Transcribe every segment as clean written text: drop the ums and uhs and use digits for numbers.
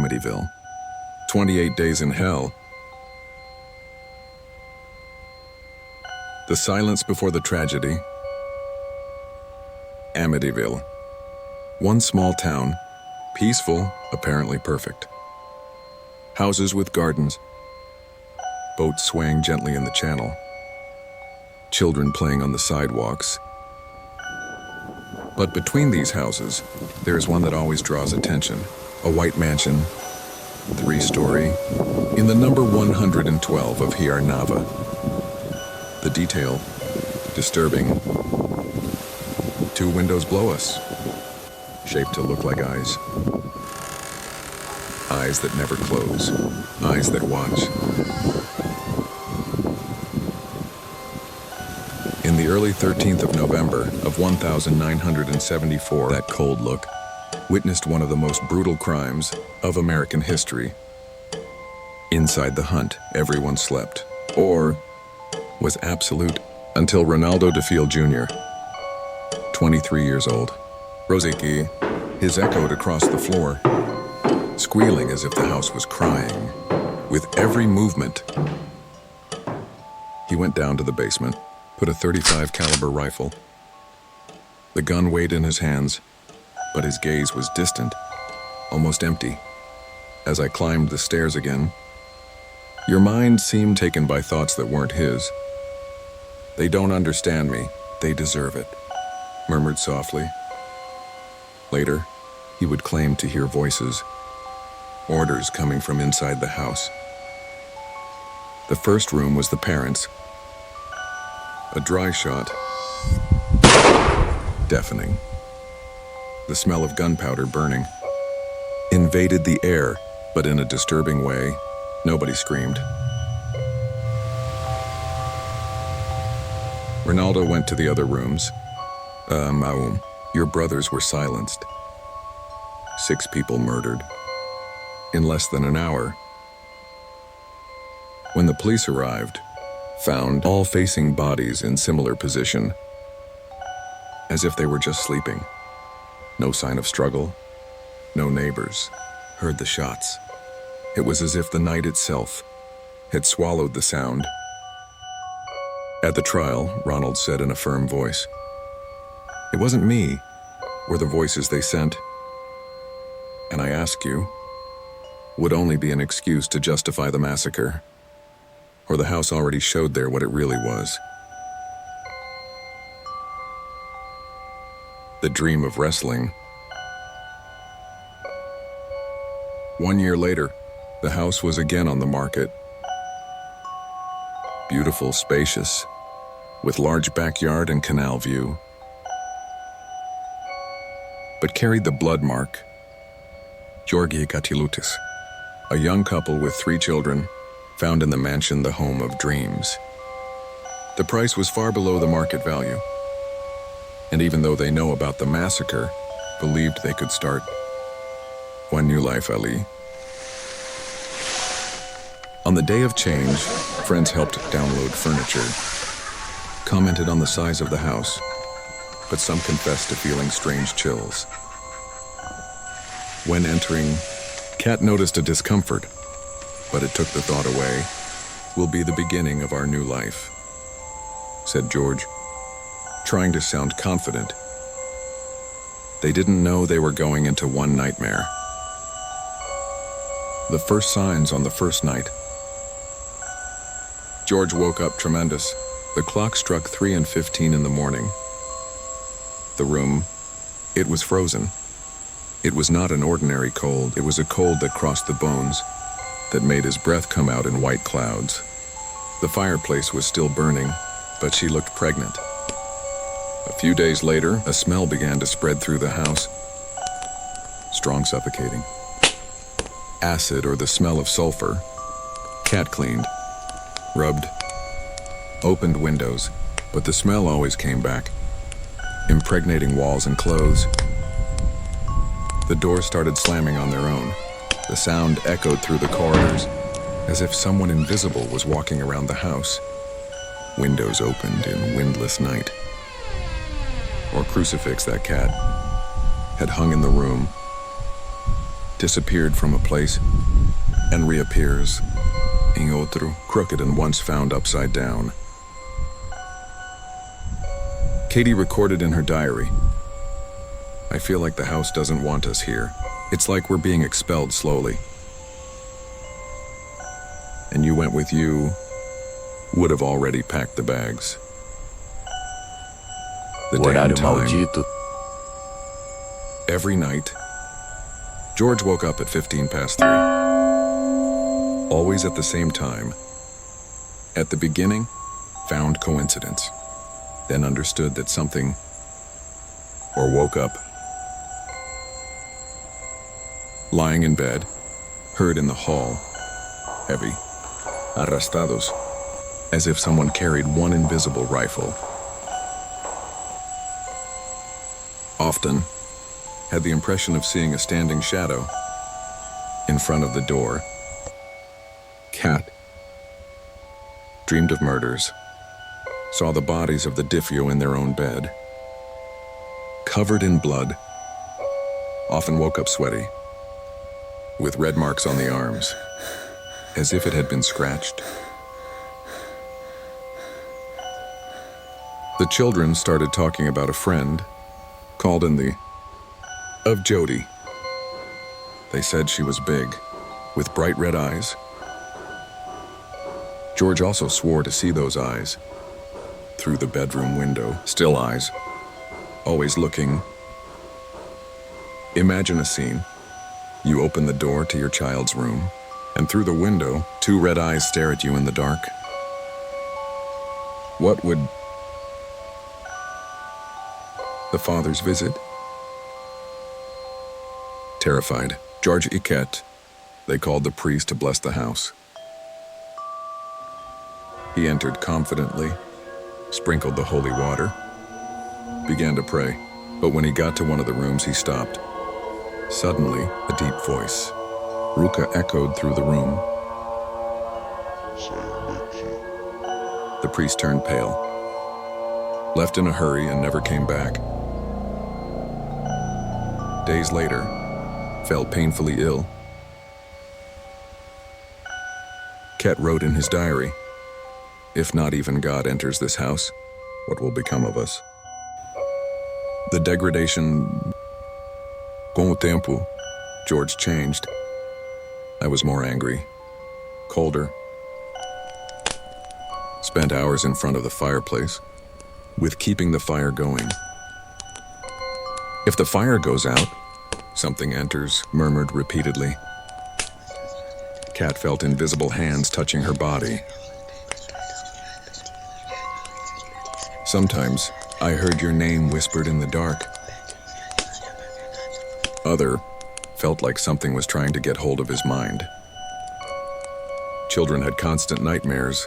Amityville. 28 Days in Hell. The silence before the tragedy. Amityville. One small town, peaceful, apparently perfect. Houses with gardens, boats swaying gently in the channel, children playing on the sidewalks. But between these houses, there is one that always draws attention. A white mansion, 3-story, in the number 112 of Nava. The detail, disturbing. 2 windows below us, shaped to look like eyes. Eyes that never close, eyes that watch. In the early 13th of November of 1974, that cold look witnessed one of the most brutal crimes of American history. Inside the hunt, everyone slept, or was absolute, until Ronaldo DeFiel Jr., 23 years old. Rosicki, his echoed across the floor, squealing as if the house was crying. With every movement, he went down to the basement, put a .35 caliber rifle. The gun weighed in his hands, but his gaze was distant, almost empty. As I climbed the stairs again, your mind seemed taken by thoughts that weren't his. They don't understand me, they deserve it, murmured softly. Later, he would claim to hear voices, orders coming from inside the house. The first room was the parents'. A dry shot, deafening. The smell of gunpowder burning invaded the air, but in a disturbing way. Nobody screamed. Ronaldo went to the other rooms. Your brothers were silenced. 6 people murdered. In less than an hour. When the police arrived, found all facing bodies in similar position, as if they were just sleeping. No sign of struggle, no neighbors heard the shots. It was as if the night itself had swallowed the sound. At the trial, Ronald said in a firm voice, "It wasn't me, were the voices they sent. And I ask you, would only be an excuse to justify the massacre, or the house already showed there what it really was. The dream of wrestling." 1 year later, the house was again on the market. Beautiful, spacious, with large backyard and canal view. But carried the blood mark. Georgi Katilutis, a young couple with 3 children, found in the mansion the home of dreams. The price was far below the market value. And even though they know about the massacre, believed they could start one new life, Ali. On the day of change, friends helped download furniture, commented on the size of the house, but some confessed to feeling strange chills. When entering, Kat noticed a discomfort, but it took the thought away. "Will be the beginning of our new life," said George, trying to sound confident. They didn't know they were going into one nightmare. The first signs on the first night. George woke up tremendous. The clock struck 3:15 in the morning. The room, it was frozen. It was not an ordinary cold. It was a cold that crossed the bones, that made his breath come out in white clouds. The fireplace was still burning, but she looked pregnant. A few days later, a smell began to spread through the house. Strong, suffocating. Acid or the smell of sulfur. Cat cleaned, rubbed, opened windows, but the smell always came back, impregnating walls and clothes. The doors started slamming on their own. The sound echoed through the corridors, as if someone invisible was walking around the house. Windows opened in windless night. Or crucifix that cat had hung in the room. disappeared from a place and reappears in otro, crooked and once found upside down. Katie recorded in her diary, "I feel like the house doesn't want us here. It's like we're being expelled slowly. And you went with you, would have already packed the bags." The damn Horário time. maldito. Every night, George woke up at 15 past 3. Always at the same time. At the beginning, found coincidence. Then understood that something, or woke up. Lying in bed, heard in the hall, heavy, arrastrados, as if someone carried one invisible rifle. Often, had the impression of seeing a standing shadow in front of the door. Cat. Dreamed of murders. Saw the bodies of the Diffio in their own bed. Covered in blood. Often woke up sweaty. With red marks on the arms, as if it had been scratched. The children started talking about a friend, called in the of Jody. They said she was big, with bright red eyes. George also swore to see those eyes through the bedroom window. Still eyes, always looking. Imagine a scene. You open the door to your child's room, and through the window, 2 red eyes stare at you in the dark. What would the father's visit? Terrified, George Iquette, they called the priest to bless the house. He entered confidently, sprinkled the holy water, began to pray, but when he got to one of the rooms, he stopped. Suddenly, a deep voice, Ruka, echoed through the room. The priest turned pale, left in a hurry and never came back. Days later, fell painfully ill. Ket wrote in his diary, "If not even God enters this house, what will become of us?" The degradation. Com o tempo, George changed. I was more angry, colder. Spent hours in front of the fireplace, with keeping the fire going. If the fire goes out, something enters, murmured repeatedly. Kat felt invisible hands touching her body. Sometimes, I heard your name whispered in the dark. Other felt like something was trying to get hold of his mind. Children had constant nightmares.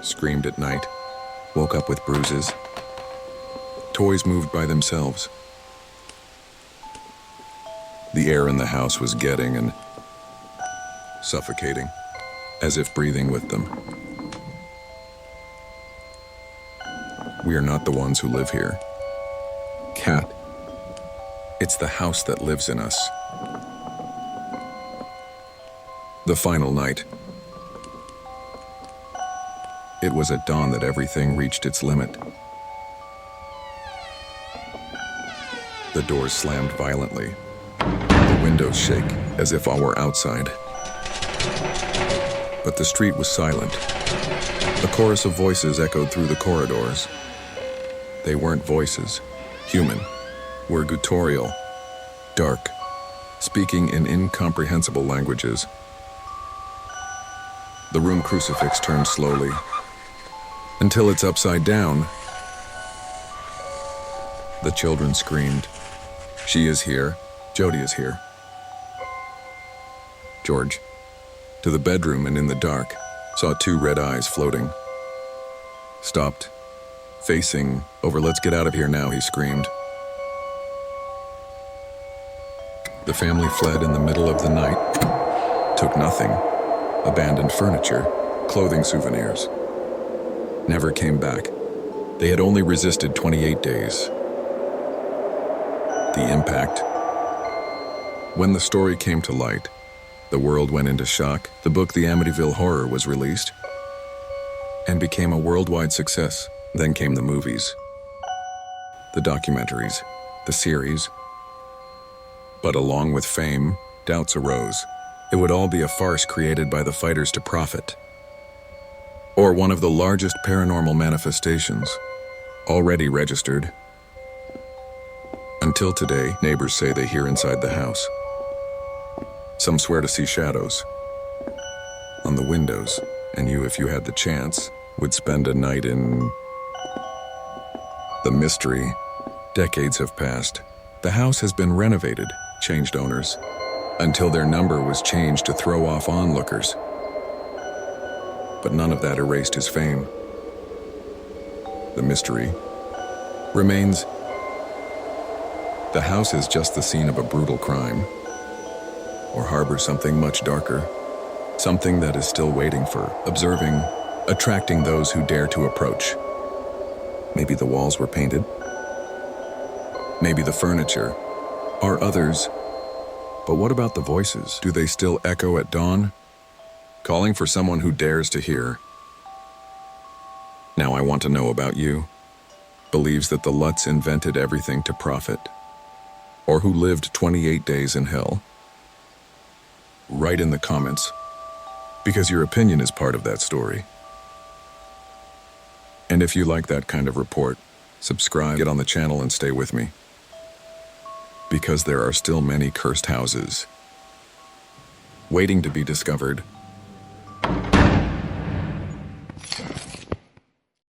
Screamed at night, woke up with bruises. Toys moved by themselves. The air in the house was getting and suffocating, as if breathing with them. We are not the ones who live here. Cat. It's the house that lives in us. The final night. It was at dawn that everything reached its limit. The doors slammed violently. The windows shake as if all were outside. But the street was silent. A chorus of voices echoed through the corridors. They weren't voices, human, were guttural, dark, speaking in incomprehensible languages. The room crucifix turned slowly, until it's upside down. The children screamed. She is here. Jody is here. George, to the bedroom and in the dark, saw 2 red eyes floating. Stopped, facing over. Let's get out of here now, he screamed. The family fled in the middle of the night, took nothing, abandoned furniture, clothing, souvenirs. Never came back. They had only resisted 28 days. The impact. When the story came to light, the world went into shock. The book The Amityville Horror was released and became a worldwide success. Then came the movies, the documentaries, the series. But along with fame, doubts arose. It would all be a farce created by the fighters to profit, or one of the largest paranormal manifestations already registered. Until today, neighbors say they hear inside the house. Some swear to see shadows on the windows, and you, if you had the chance, would spend a night in the mystery. Decades have passed. The house has been renovated, changed owners, until their number was changed to throw off onlookers. But none of that erased his fame. The mystery remains. The house is just the scene of a brutal crime, or harbors something much darker, something that is still waiting for, observing, attracting those who dare to approach. Maybe the walls were painted. Maybe the furniture. Are others? But what about the voices? Do they still echo at dawn, calling for someone who dares to hear? Now I want to know about you. Believes that the Lutz invented everything to profit, or who lived 28 days in hell? Write in the comments, because your opinion is part of that story. And if you like that kind of report, subscribe, get on the channel, and stay with me. Because there are still many cursed houses waiting to be discovered.